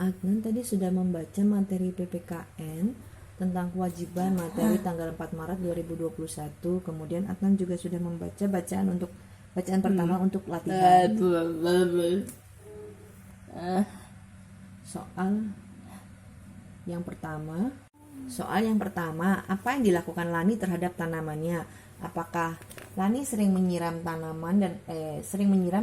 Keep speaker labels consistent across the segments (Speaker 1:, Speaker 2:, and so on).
Speaker 1: Adnan tadi sudah membaca materi PPKN tentang kewajiban materi tanggal 4 Maret 2021. Kemudian Adnan juga sudah membaca bacaan pertama untuk latihan. Soal yang pertama, apa yang dilakukan Lani terhadap tanamannya? Apakah Lani sering menyiram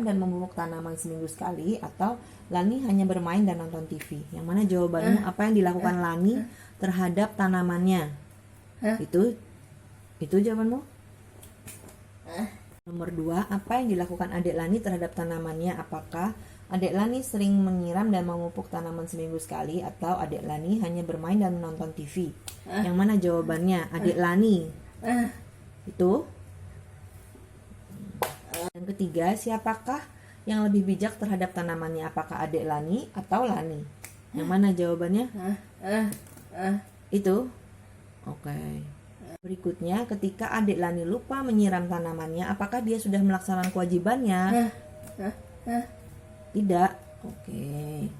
Speaker 1: dan memupuk tanaman seminggu sekali, atau Lani hanya bermain dan nonton TV? Yang mana jawabanmu? Apa yang dilakukan Lani terhadap tanamannya? Itu jawabanmu? Nomor 2, apa yang dilakukan adik Lani terhadap tanamannya? Apakah adik Lani sering menyiram dan memupuk tanaman seminggu sekali, atau adik Lani hanya bermain dan menonton TV? Yang mana jawabannya? Adik Lani. Itu. Yang ketiga, siapakah yang lebih bijak terhadap tanamannya? Apakah adik Lani atau Lani? Yang mana jawabannya? Itu. Oke. Berikutnya, ketika adik Lani lupa menyiram tanamannya, apakah dia sudah melaksanakan kewajibannya? Tidak. Oke.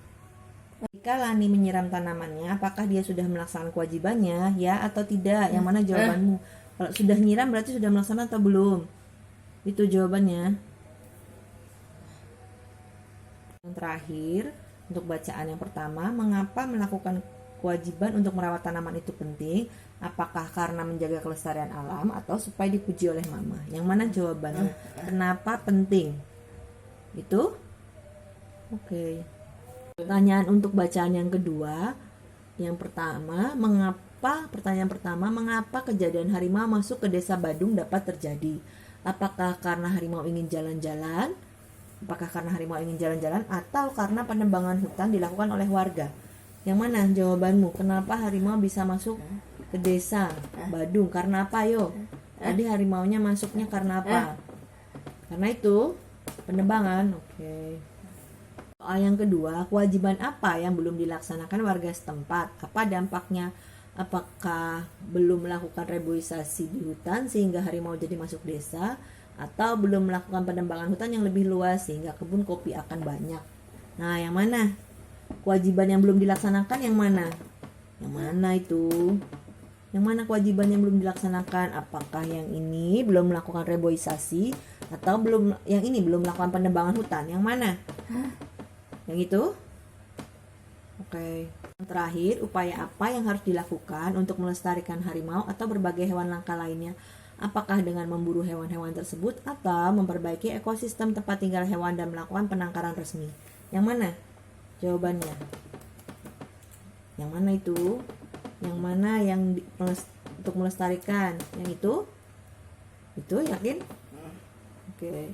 Speaker 1: Ketika Lani menyiram tanamannya, apakah dia sudah melaksanakan kewajibannya? Ya atau tidak? Yang mana jawabanmu? Kalau sudah nyiram berarti sudah melaksanakan atau belum? Itu jawabannya. Yang terakhir, untuk bacaan yang pertama, mengapa melakukan kewajiban untuk merawat tanaman itu penting? Apakah karena menjaga kelestarian alam atau supaya dipuji oleh mama? Yang mana jawabannya? Kenapa penting? Itu? Oke. Pertanyaan untuk bacaan yang kedua. Pertanyaan pertama, mengapa kejadian harimau masuk ke desa Badung dapat terjadi? Apakah karena harimau ingin jalan-jalan? Atau karena penebangan hutan dilakukan oleh warga? Yang mana jawabanmu? Kenapa harimau bisa masuk ke desa Badung? Karena apa, yo? Tadi harimaunya masuknya karena apa? Karena itu penebangan. Oke. Soal yang kedua, kewajiban apa yang belum dilaksanakan warga setempat? Apa dampaknya? Apakah belum melakukan reboisasi di hutan sehingga harimau jadi masuk desa, atau belum melakukan penebangan hutan yang lebih luas sehingga kebun kopi akan banyak? Nah, yang mana? Kewajiban yang belum dilaksanakan yang mana? Yang mana itu? Yang mana kewajiban yang belum dilaksanakan? Apakah yang ini belum melakukan reboisasi, atau yang ini belum melakukan penebangan hutan? Yang mana? Yang itu? Oke. Yang terakhir, upaya apa yang harus dilakukan untuk melestarikan harimau atau berbagai hewan langka lainnya? Apakah dengan memburu hewan-hewan tersebut atau memperbaiki ekosistem tempat tinggal hewan dan melakukan penangkaran resmi? Yang mana jawabannya? Yang mana itu? Yang mana untuk melestarikan? Yang itu? Itu yakin? Oke.